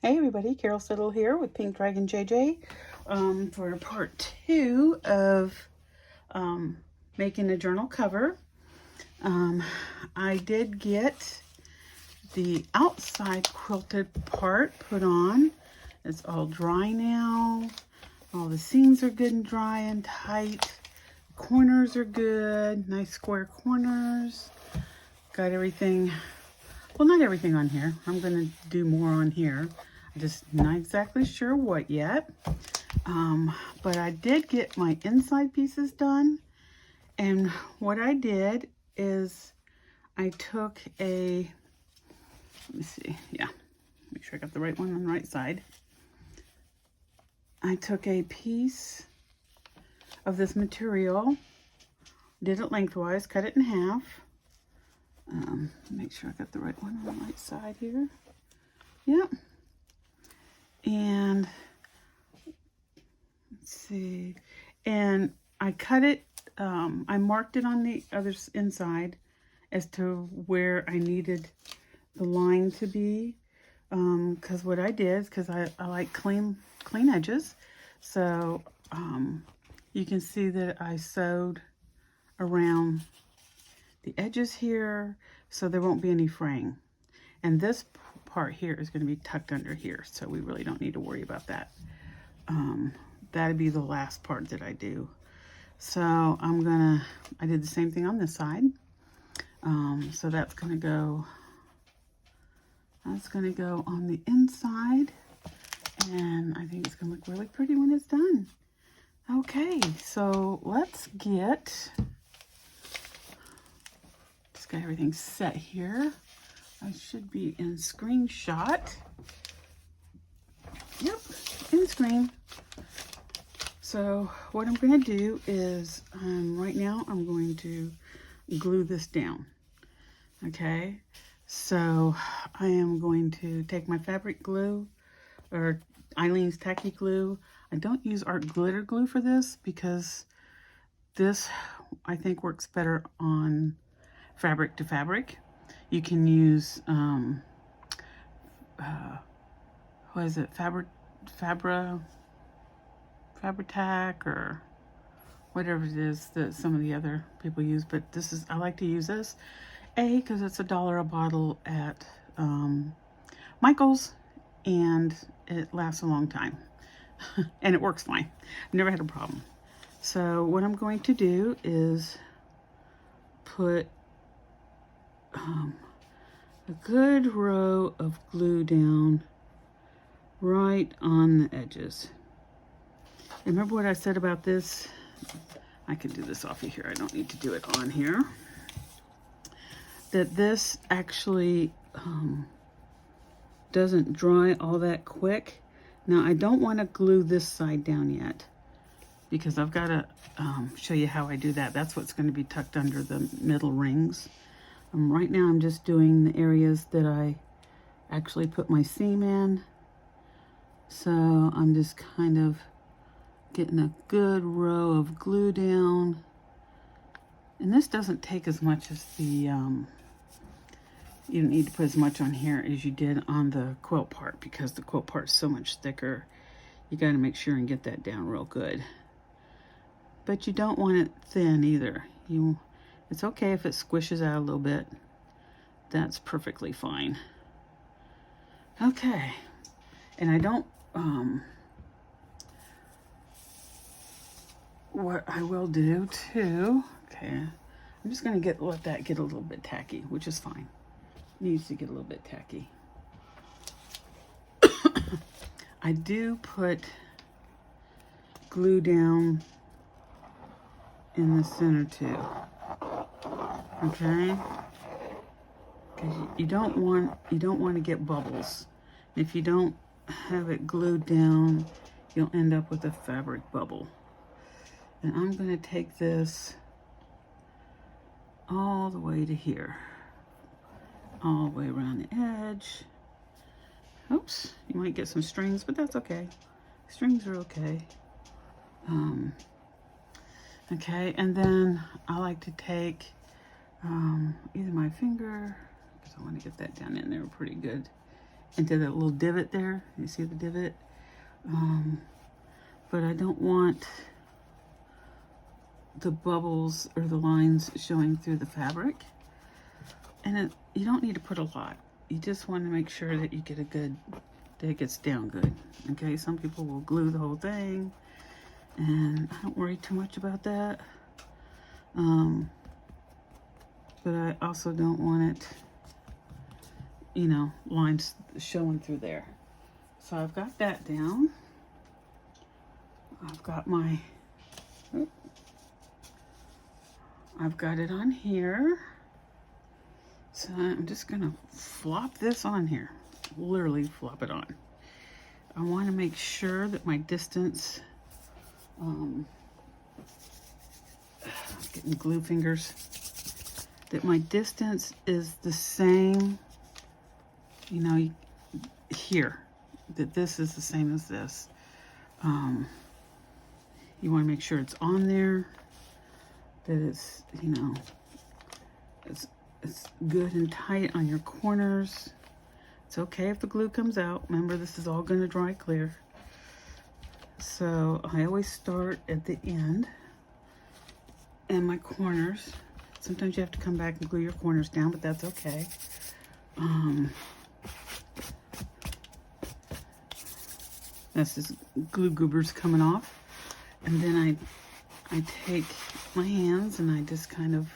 Hey everybody, Carol Siddle here with Pink Dragon JJ for part 2 of making a journal cover. I did get the outside quilted part put on. It's all dry now. All the seams are good and dry and tight. Corners are good, nice square corners. Got everything, well, not everything on here. I'm going to do more on here. I'm just not exactly sure what yet. But I did get my inside pieces done. And what I did is I took a, let me see, yeah, make sure I got the right one on the right side. I took a piece of this material, did it lengthwise, cut it in half. Make sure I got the right one on the right side here. Yep. And let's see, and I cut it, I marked it on the other inside as to where I needed the line to be, because what I did, because I like clean edges, so you can see that I sewed around the edges here so there won't be any fraying. And this part here is going to be tucked under here, so we really don't need to worry about that. That'd be the last part that I do. So I did the same thing on this side. So that's gonna go on the inside, and I think it's gonna look really pretty when it's done. Okay, so let's just got everything set here. I should be in screenshot. Yep, in screen. So what I'm going to do is, right now I'm going to glue this down. Okay, so I am going to take my fabric glue, or Eileen's tacky glue. I don't use art glitter glue for this because this, I think, works better on fabric to fabric. You can use, what is it, Fabri-Tac or whatever it is that some of the other people use, but this is, I like to use this, because it's $1 a bottle at Michael's, and it lasts a long time, and it works fine. I've never had a problem. So what I'm going to do is put a good row of glue down right on the edges. Remember what I said about this? I can do this off of here. I don't need to do it on here. That this actually doesn't dry all that quick. Now I don't want to glue this side down yet, because I've got to show you how I do that. That's what's going to be tucked under the middle rings. Right now I'm just doing the areas that I actually put my seam in. So I'm just kind of getting a good row of glue down. And this doesn't take as much as the, you don't need to put as much on here as you did on the quilt part, because the quilt part is so much thicker. You got to make sure and get that down real good. But you don't want it thin either. It's okay if it squishes out a little bit. That's perfectly fine. Okay, and I don't, what I will do too, okay, I'm just going to let that get a little bit tacky, which is fine. It needs to get a little bit tacky. I do put glue down in the center too. Okay, because you don't want to get bubbles. If you don't have it glued down, you'll end up with a fabric bubble. And I'm going to take this all the way to here, all the way around the edge. Oops, you might get some strings, but that's okay. Strings are okay. Okay, and then I like to take either my finger, because I want to get that down in there pretty good, into that little divot there. You see the divot? But I don't want the bubbles or the lines showing through the fabric. And you don't need to put a lot. You just want to make sure that you get a good, that it gets down good. Okay, some people will glue the whole thing, and I don't worry too much about that. But I also don't want it, you know, lines showing through there. So I've got that down. I've got my, I've got it on here. So I'm just gonna flop this on here. Literally flop it on. I want to make sure that my distance, getting glue fingers, that my distance is the same, you know, here, that this is the same as this. You want to make sure it's on there, that it's, you know, it's good and tight on your corners. It's okay if the glue comes out. Remember, this is all going to dry clear. So I always start at the end and my corners. Sometimes you have to come back and glue your corners down, but that's okay. That's just glue goobers coming off. And then I take my hands and I just kind of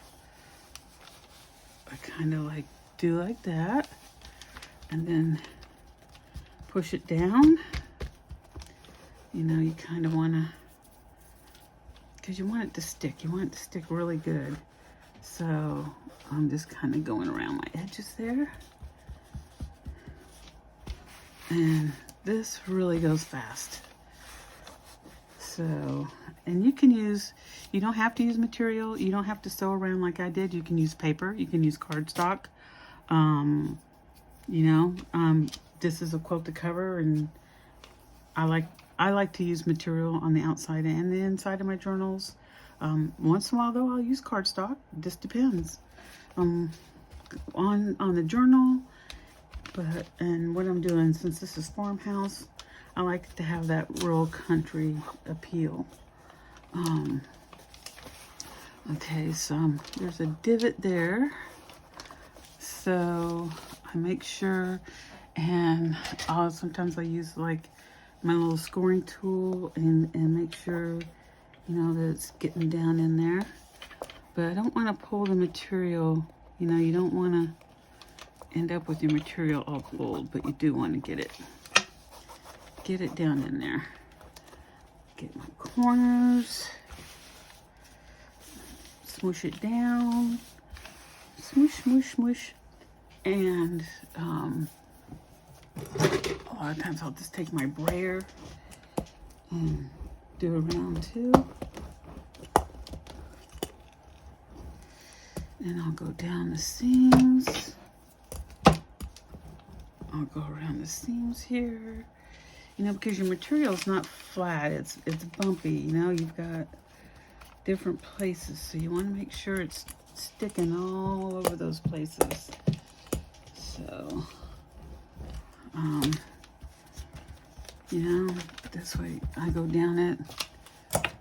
like do like that, and then push it down. You know, you kind of want to, because you want it to stick. You want it to stick really good. So I'm just kind of going around my edges there. And this really goes fast. So, and you can use, you don't have to use material. You don't have to sew around like I did. You can use paper. You can use cardstock. You know, this is a quilt to cover, and I like to use material on the outside and the inside of my journals. Once in a while though, I'll use cardstock. It just depends on the journal. But, and what I'm doing, since this is farmhouse, I like to have that rural country appeal. Okay, so there's a divot there. So I make sure, and sometimes I use like my little scoring tool and make sure, you know, that it's getting down in there. But I don't want to pull the material, you know, you don't want to end up with your material all pulled, but you do want to get it down in there. Get my corners, smoosh it down, smoosh, smoosh, smoosh. And a lot of times I'll just take my brayer and do a round two. And I'll go down the seams. I'll go around the seams here. You know, because your material is not flat, it's bumpy, you know, you've got different places. So you want to make sure it's sticking all over those places. So, you know, this way I go down it,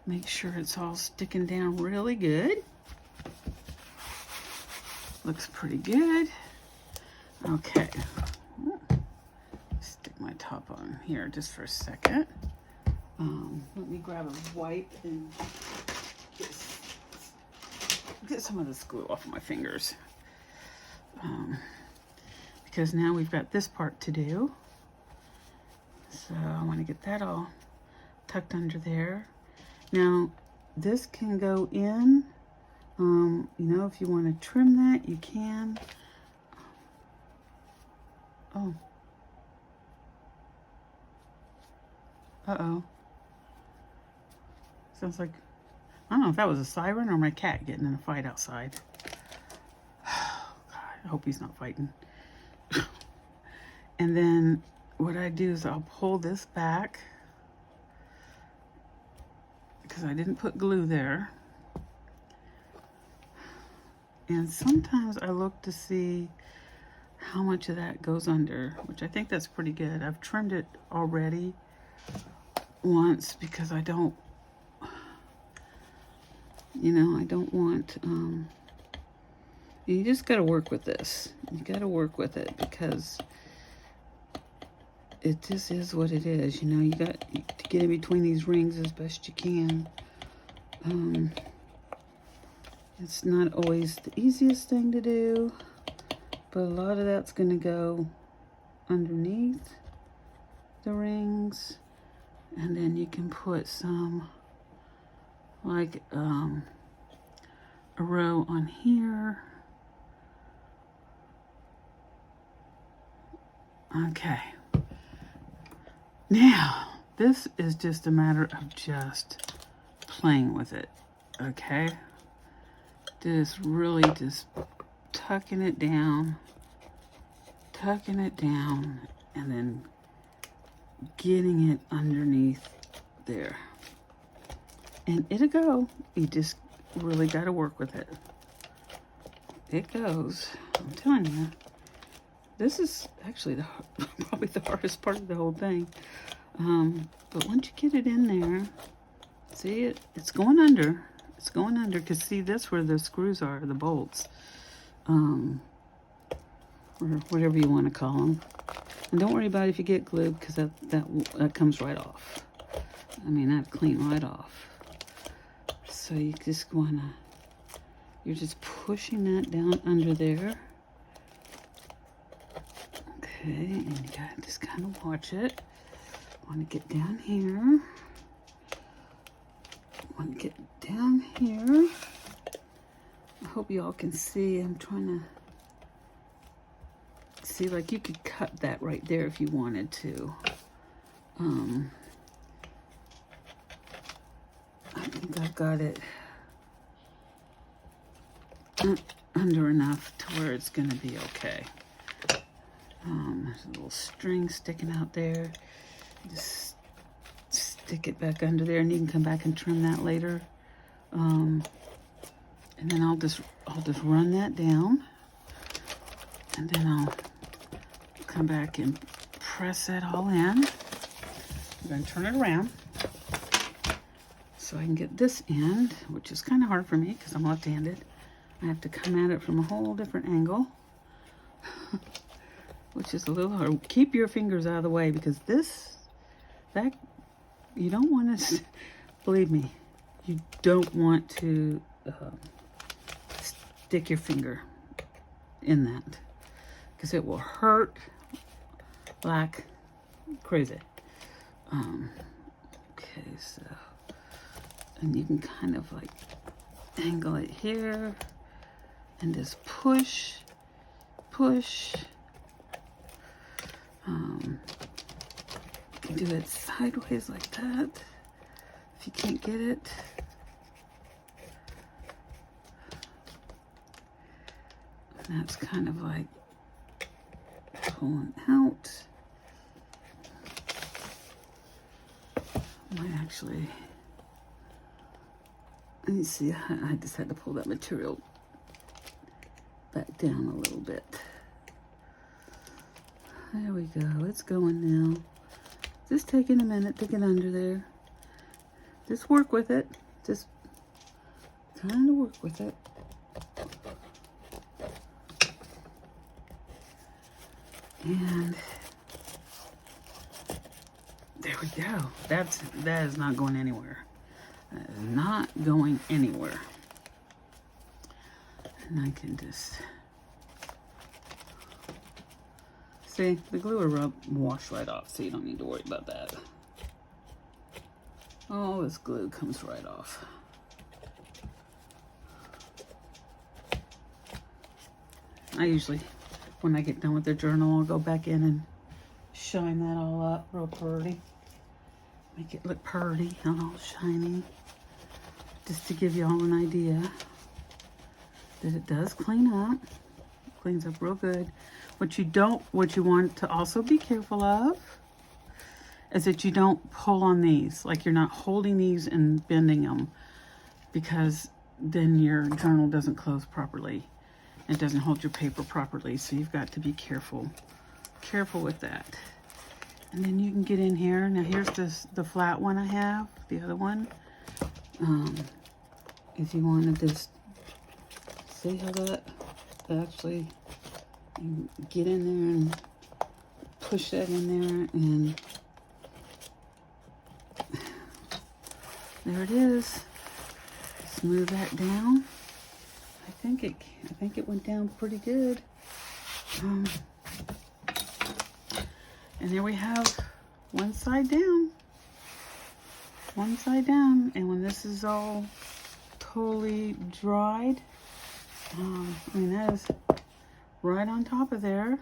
make sure it's all sticking down really good. Looks pretty good. Okay. Stick my top on here just for a second. Let me grab a wipe and get some of this glue off of my fingers. Because now we've got this part to do. So I want to get that all tucked under there. Now this can go in. You know, if you want to trim that, you can. Oh. Uh-oh. Sounds like, I don't know if that was a siren or my cat getting in a fight outside. Oh, God, I hope he's not fighting. And then what I do is I'll pull this back because I didn't put glue there. And sometimes I look to see how much of that goes under, which I think that's pretty good. I've trimmed it already once because I don't, you know, I don't want, you just got to work with this. You got to work with it because it just is what it is. You know, you got to get in between these rings as best you can. It's not always the easiest thing to do, but a lot of that's going to go underneath the rings. And then you can put some, like, a row on here. Okay. Now, this is just a matter of just playing with it, okay? Just really just tucking it down, and then getting it underneath there. And it'll go. You just really got to work with it. It goes. I'm telling you. This is actually probably the hardest part of the whole thing. But once you get it in there, see it? It's going under. It's going under, because see, that's where the screws are, the bolts. Or whatever you want to call them. And don't worry about it if you get glue, because that comes right off. I mean, that'd clean right off. So you just want to, you're just pushing that down under there. Okay, and you gotta just kind of watch it. Want to get down here. Want to get down here. I hope you all can see. I'm trying to see, like, you could cut that right there if you wanted to. I think I've got it under enough to where it's going to be okay. There's a little string sticking out there. Just stick it back under there, and you can come back and trim that later. And then I'll just run that down, and then I'll come back and press that all in. I'm going to turn it around so I can get this end, which is kind of hard for me because I'm left-handed. I have to come at it from a whole different angle, which is a little hard. Keep your fingers out of the way, because you don't want to, believe me, you don't want to stick your finger in that, because it will hurt like crazy. Okay, so, and you can kind of like angle it here and just push. You can do it sideways like that if you can't get it. And that's kind of like pulling out. Might actually, let me see, I just had to pull that material back down a little bit. There we go, it's going now. Just taking a minute to get under there. Just work with it. Just kind of work with it. And there we go. That is not going anywhere. That is not going anywhere. And I can just see the glue will wash right off, so you don't need to worry about that. All this glue comes right off. I usually, when I get done with the journal, I'll go back in and shine that all up real pretty. Make it look pretty and all shiny. Just to give you all an idea that it does clean up. It cleans up real good. What you want to also be careful of is that you don't pull on these. Like, you're not holding these and bending them, because then your journal doesn't close properly. It doesn't hold your paper properly, so you've got to be careful with that. And then you can get in here. Now here's the flat one I have, the other one. If you want to just see how that actually, you get in there and push that in there, and there it is. Smooth that down. I think it went down pretty good. And there we have one side down. One side down. And when this is all totally dried, I mean, that is right on top of there.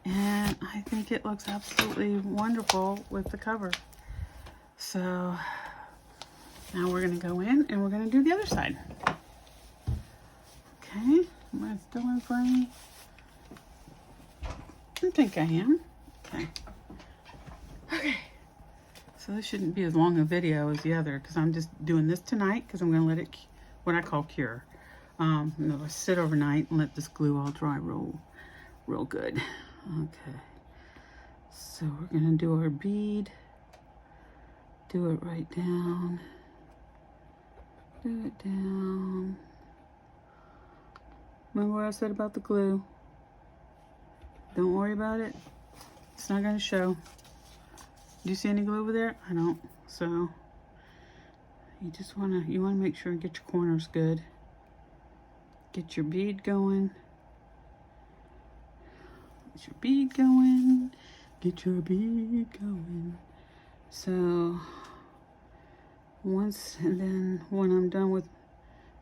And I think it looks absolutely wonderful with the cover. So now we're going to go in and we're going to do the other side. Okay, am I still in frame? I think I am. Okay. Okay. So this shouldn't be as long a video as the other, because I'm just doing this tonight because I'm going to let it, what I call cure. It'll sit overnight and let this glue all dry real good. Okay. So we're going to do our bead. Do it right down. Do it down. Remember what I said about the glue? Don't worry about it. It's not going to show. Do you see any glue over there? I don't. So you just want to make sure and get your corners good. Get your bead going. Get your bead going. Get your bead going. So once, and then when I'm done with,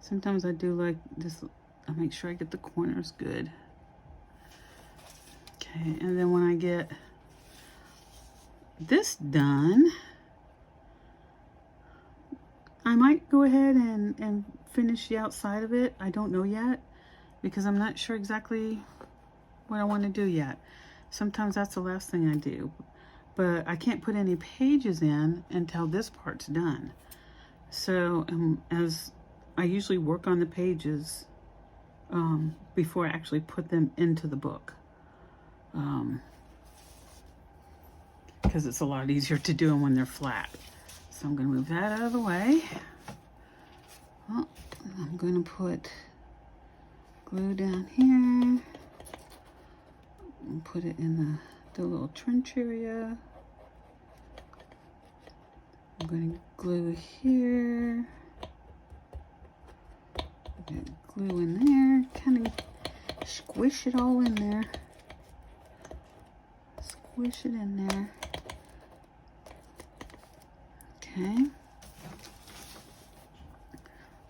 sometimes I do like this, I make sure I get the corners good. Okay, and then when I get this done, I might go ahead and finish the outside of it. I don't know yet, because I'm not sure exactly what I want to do yet. Sometimes that's the last thing I do, but I can't put any pages in until this part's done. So as I usually work on the pages before I actually put them into the book, because it's a lot easier to do them when they're flat. So I'm going to move that out of the way. Well, I'm going to put glue down here and put it in the little trench area. I'm going to glue here. Get glue in there. Kind of squish it all in there. Squish it in there. Okay.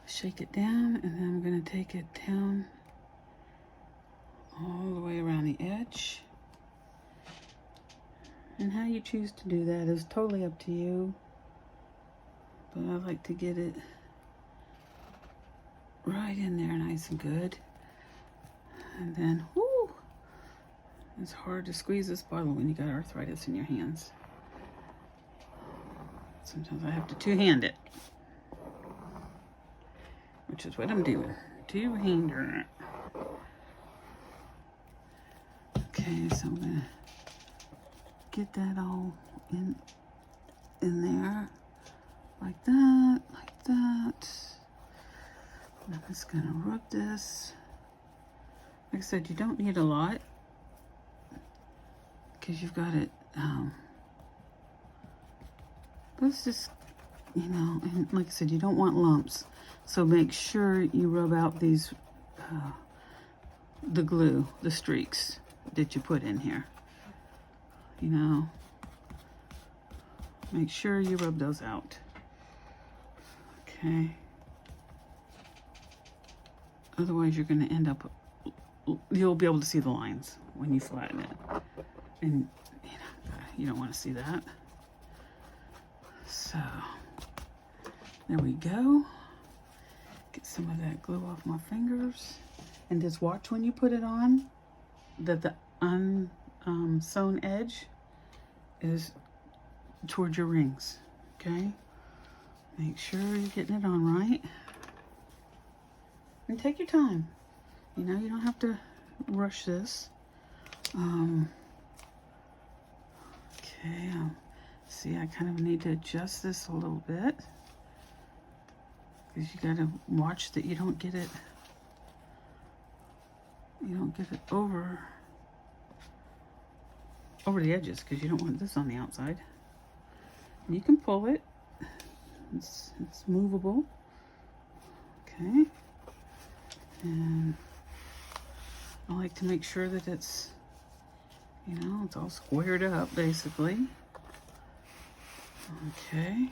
Shake it down, and then I'm going to take it down all the way around the edge. And how you choose to do that is totally up to you. But I like to get it right in there nice and good. And then, whoo, it's hard to squeeze this bottle when you got arthritis in your hands. Sometimes I have to two-hand it, which is what I'm doing. Two-hander. Okay, so I'm gonna get that all in there, like that, like that. And I'm just gonna rub this. Like I said, you don't need a lot because you've got it. Let's just, and like I said, you don't want lumps. So make sure you rub out these, the glue, the streaks that you put in here. Make sure you rub those out. Okay. Otherwise, you're going to end up, you'll be able to see the lines when you flatten it. And, you don't want to see that. So, there we go. Get some of that glue off my fingers. And just watch when you put it on that the unsewn edge is towards your rings, okay? Make sure you're getting it on right. And take your time. You know, you don't have to rush this. Okay, see, I kind of need to adjust this a little bit, because you gotta watch that you don't get it over the edges, because you don't want this on the outside. And you can pull it. It's movable. Okay. And I like to make sure that it's, you know, it's all squared up, basically. Okay.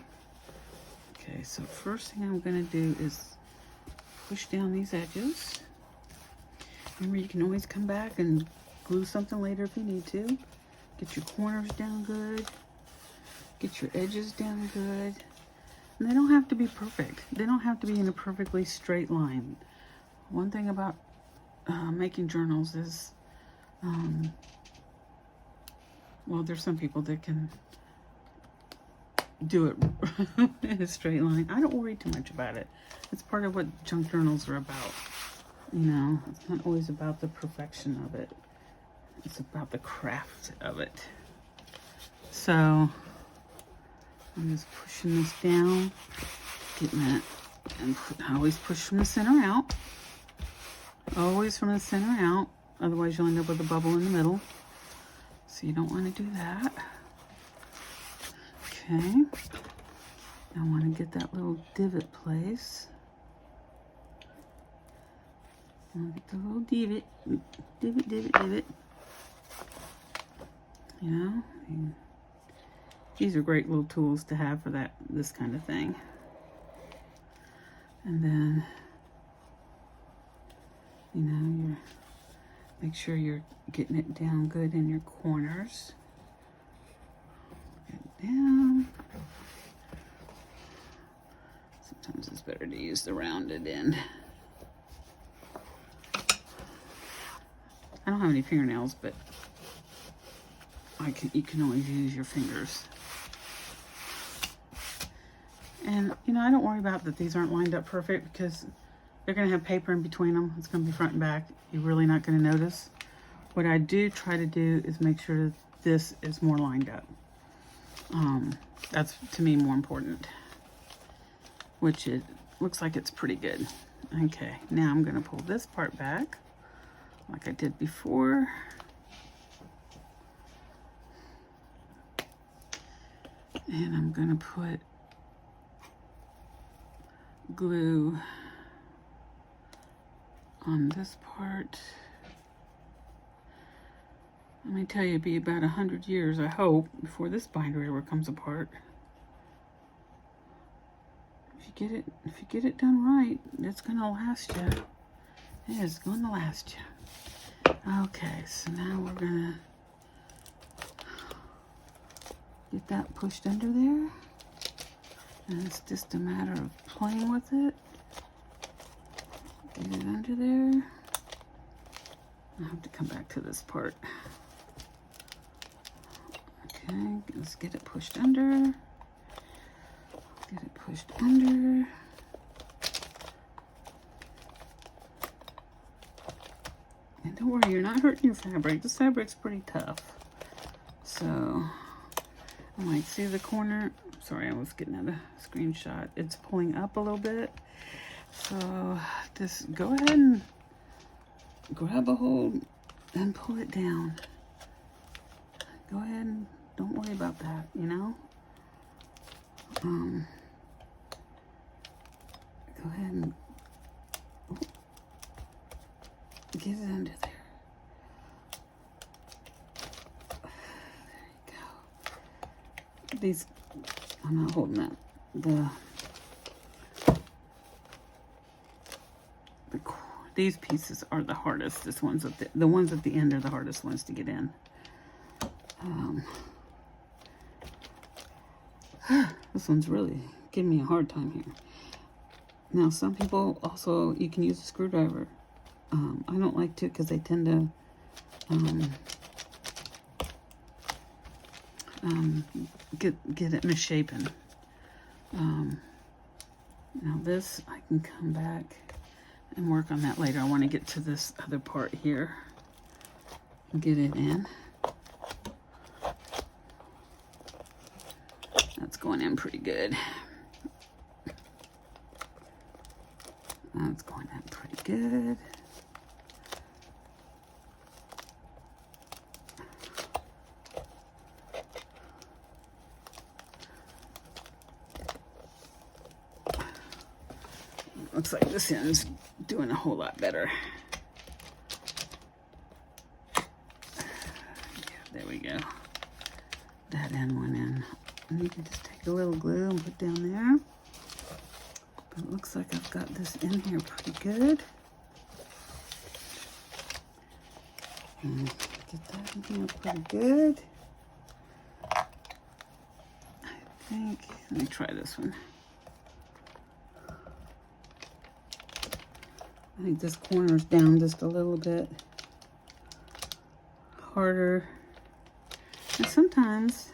Okay, so first thing I'm going to do is push down these edges. Remember, you can always come back and glue something later if you need to. Get your corners down good. Get your edges down good. And they don't have to be perfect. They don't have to be in a perfectly straight line. One thing about making journals is, well, there's some people that can do it in a straight line. I don't worry too much about it. It's part of what junk journals are about. You know, it's not always about the perfection of it. It's about the craft of it. So I'm just pushing this down, getting that, and I always push from the center out. Always from the center out. Otherwise you'll end up with a bubble in the middle. So you don't want to do that. Okay. I want to get that little divot place. I want to get the little divot. Divot. You know? These are great little tools to have for this kind of thing. And then, you know, make sure you're getting it down good in your corners. Get it down. Sometimes it's better to use the rounded end. I don't have any fingernails, but you can always use your fingers. And, you know, I don't worry about that these aren't lined up perfect, because they're going to have paper in between them. It's going to be front and back. You're really not going to notice. What I do try to do is make sure that this is more lined up. That's, to me, more important. Which it looks like it's pretty good. Okay, now I'm going to pull this part back, like I did before. And I'm going to put glue on this part. Let me tell you, it'd be about 100 years, I hope, before this binder ever comes apart. If you get it done right, it's gonna last you. It is gonna last you. Okay, so now we're gonna get that pushed under there. And it's just a matter of playing with it. Get it under there. I have to come back to this part. Okay, let's get it pushed under. Get it pushed under. And don't worry, you're not hurting your fabric. This fabric's pretty tough. So, I might see the corner. Sorry, I was getting at a screenshot. It's pulling up a little bit. So, just go ahead and grab a hold and pull it down. Go ahead and don't worry about that, you know? Go ahead and get it under there. There you go. These, I'm not holding that. These pieces are the hardest. The ones at the end are the hardest ones to get in. This one's really giving me a hard time here. Now, some people also, you can use a screwdriver. I don't like to, because they tend to get it misshapen. Now this, I can come back and work on that later. I want to get to this other part here and get it in. That's going in pretty good. That's going in pretty good. Looks like this end's doing a whole lot better. Yeah, there we go. That end went in. And you can just take a little glue and put down there. But it looks like I've got this in here pretty good. And get that in here pretty good. I think, let me try this one. I think this corner's down just a little bit harder. And sometimes,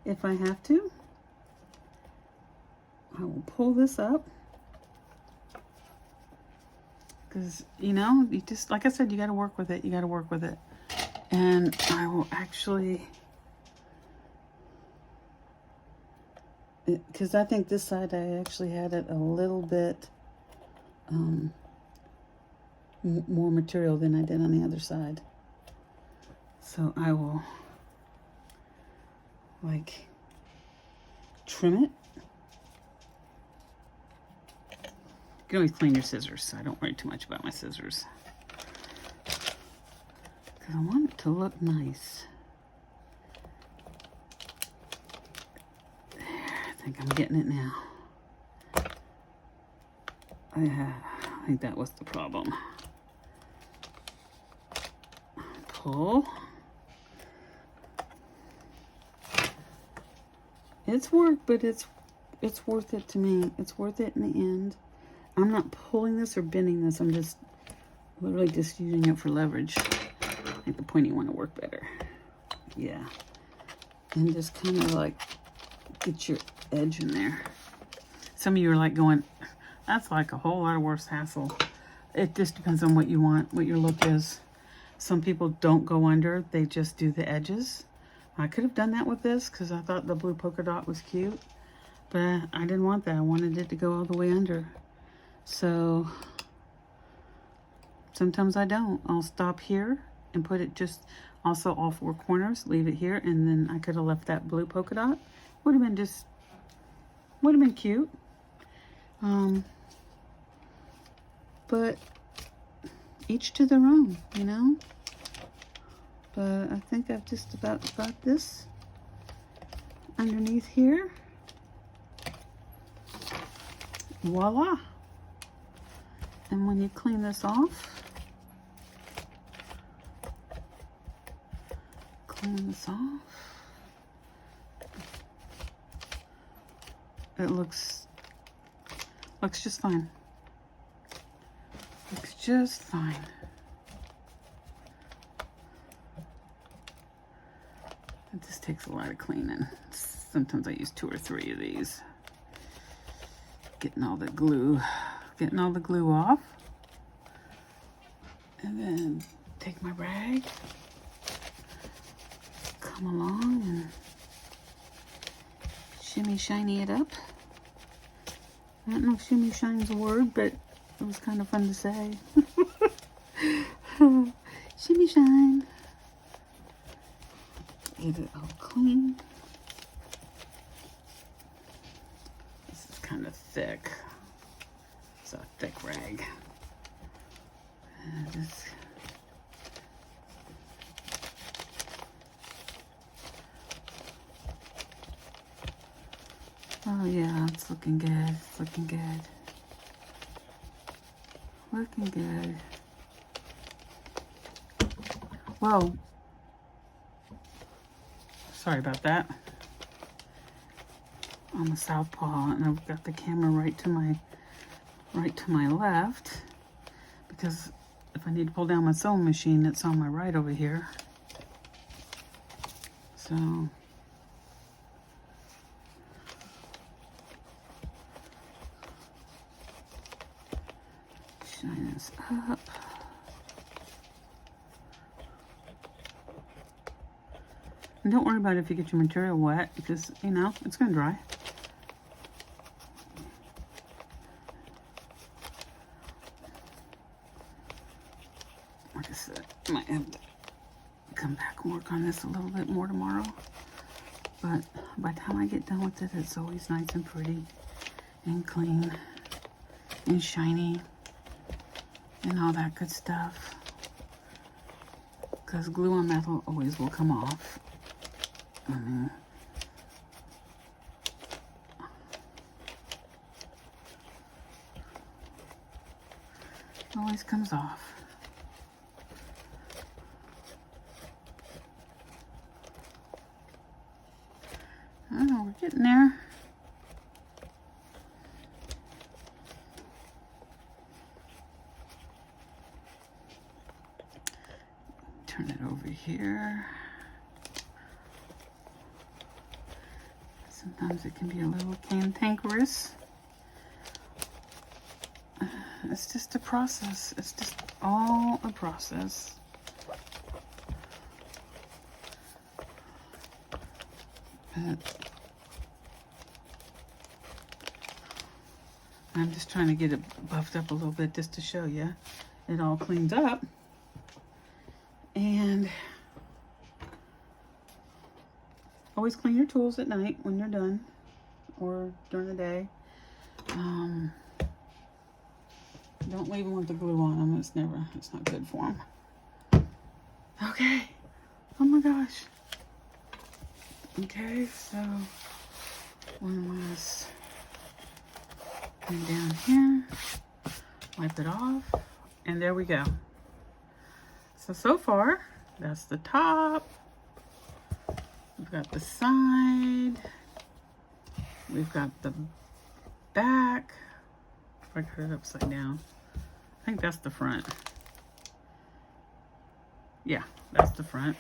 if I have to, I will pull this up. Because, you know, you just, like I said, you got to work with it. You got to work with it. And I will actually, because I think this side I actually had it a little bit more material than I did on the other side. So I will like trim it. You can always clean your scissors, so I don't worry too much about my scissors. Because I want it to look nice. There, I think I'm getting it now. I think that was the problem. Pull. It's work, but it's worth it to me. It's worth it in the end. I'm not pulling this or bending this. I'm just literally just using it for leverage. I think the pointy one will work better. Yeah. And just kind of like get your edge in there. Some of you are like going, that's like a whole lot of worse hassle. It just depends on what you want, what your look is. Some people don't go under, they just do the edges. I could have done that with this because I thought the blue polka dot was cute, but I didn't want that. I wanted it to go all the way under. So sometimes I don't. I'll stop here and put it just also all four corners, leave it here, and then I could have left that blue polka dot. Would have been cute. But each to their own, you know? But I think I've just about got this underneath here. Voila. And when you clean this off, it looks just fine. Looks just fine. It just takes a lot of cleaning. Sometimes I use 2 or 3 of these. Getting all the glue off. And then take my rag, come along and shimmy shiny it up. I don't know if shimmy shine's a word, but it was kind of fun to say. Shimmy shine. Get it all clean. This is kind of thick. It's a thick rag. And just oh yeah, it's looking good. It's looking good. Looking good. Whoa. Sorry about that. I'm a southpaw and I've got the camera right to my left because if I need to pull down my sewing machine, it's on my right over here. So up. And don't worry about it if you get your material wet, because, you know, it's going to dry. Like I said, I might have to come back and work on this a little bit more tomorrow. But by the time I get done with it, it's always nice and pretty and clean and shiny and all that good stuff. Because glue on metal always will come off. It always comes off. Oh, we're getting there. Turn it over here. Sometimes it can be a little cantankerous. It's just a process. It's just all a process. But I'm just trying to get it buffed up a little bit just to show you it all cleans up. And always clean your tools at night when you're done, or during the day. Don't leave them with the glue on them. It's not good for them. Okay. Oh my gosh. Okay, so one last thing down here. Wipe it off, and there we go. So far, that's the top. We've got the side. We've got the back. If I cut it upside down, I think that's the front. Yeah, that's the front.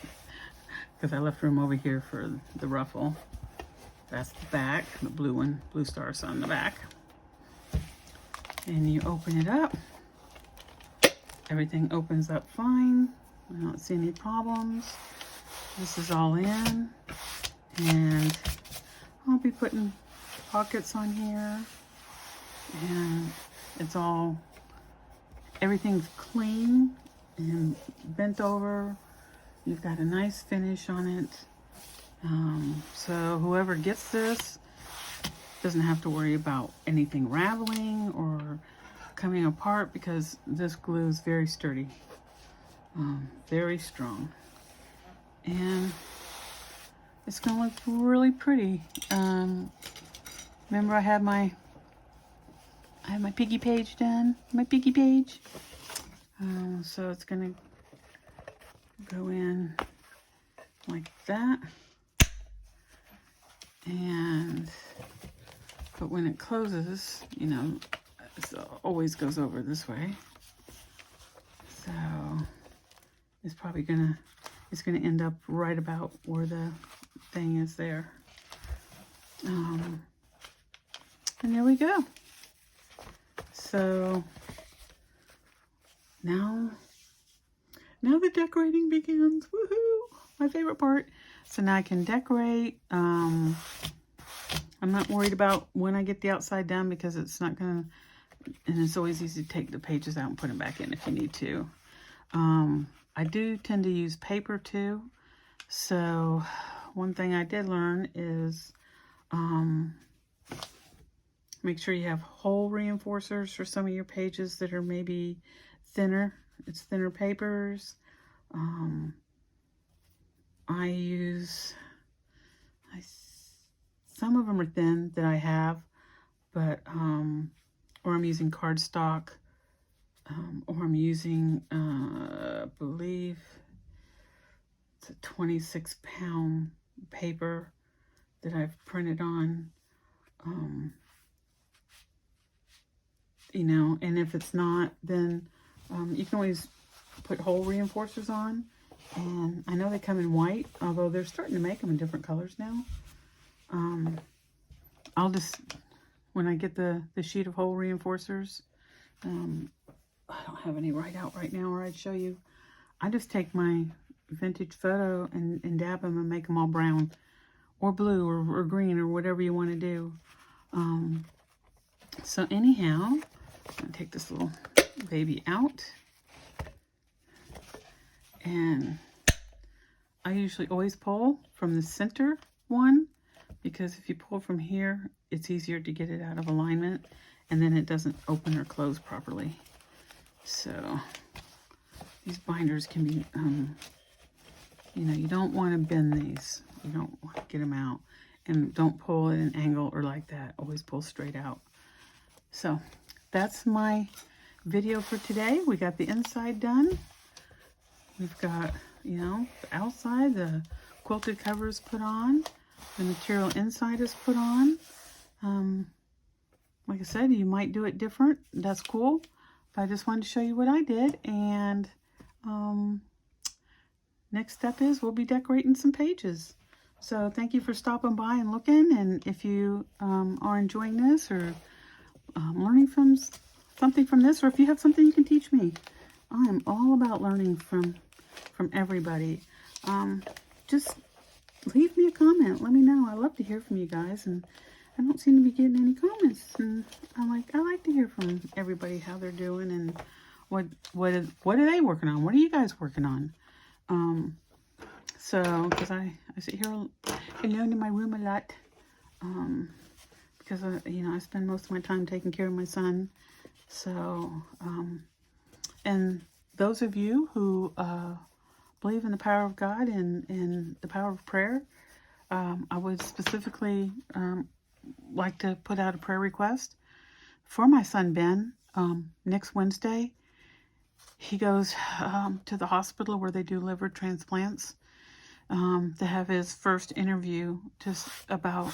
Because I left room over here for the ruffle. That's the back, the blue one, blue stars on the back. And you open it up. Everything opens up fine. I don't see any problems. This is all in. And I'll be putting pockets on here. And it's all, everything's clean and bent over. You've got a nice finish on it. So whoever gets this doesn't have to worry about anything raveling or coming apart, because this glue is very sturdy, very strong, and it's gonna look really pretty. Remember I had my piggy page done, my piggy page. So it's gonna go in like that, but when it closes, you know, it always goes over this way. So it's probably gonna end up right about where the thing is there. And there we go. So now the decorating begins. Woohoo! My favorite part. So now I can decorate. I'm not worried about when I get the outside done, because it's not gonna, and it's always easy to take the pages out and put them back in if you need to. I do tend to use paper too. So one thing I did learn is make sure you have hole reinforcers for some of your pages that are maybe thinner. It's thinner papers. Some of them are thin that I have, but or I'm using cardstock, or I'm using I believe it's a 26-pound paper that I've printed on. You know, and if it's not, then you can always put hole reinforcers on. And I know they come in white, although they're starting to make them in different colors now. I'll just, when I get the sheet of hole reinforcers, don't have any right out right now, or I'd show you. I just take my vintage photo and dab them and make them all brown or blue or green or whatever you want to do. So anyhow, I'm going to take this little baby out. And I usually always pull from the center one, because if you pull from here, it's easier to get it out of alignment, and then it doesn't open or close properly. So these binders can be, you know, you don't want to bend these. You don't want to get them out. And don't pull at an angle or like that. Always pull straight out. So that's my video for today. We got the inside done. We've got, you know, the outside, the quilted covers put on. The material inside is put on. Like I said, you might do it different. That's cool. But I just wanted to show you what I did. And next step is we'll be decorating some pages. So thank you for stopping by and looking. And if you are enjoying this or learning from something from this, or if you have something you can teach me, I am all about learning from everybody. Just leave me a comment. Let me know. I love to hear from you guys, and I don't seem to be getting any comments. And I like to hear from everybody how they're doing and what are they working on? What are you guys working on? So because I sit here alone in my room a lot, because you know, I spend most of my time taking care of my son. So and those of you who believe in the power of God and the power of prayer, I would specifically like to put out a prayer request for my son Ben. Next Wednesday, he goes to the hospital where they do liver transplants to have his first interview just about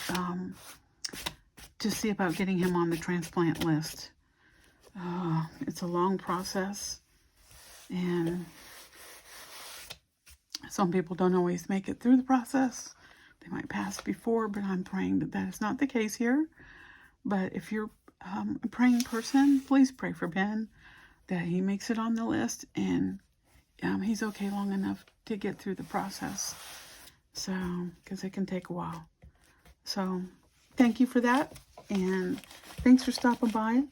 to see about getting him on the transplant list. It's a long process, and some people don't always make it through the process. They might pass before, but I'm praying that that is not the case here. But if you're a praying person, please pray for Ben, that he makes it on the list and he's okay long enough to get through the process. So, because it can take a while. So, thank you for that. And thanks for stopping by.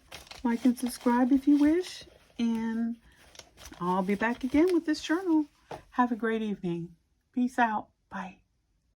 Like and subscribe if you wish. And I'll be back again with this journal. Have a great evening. Peace out. Bye.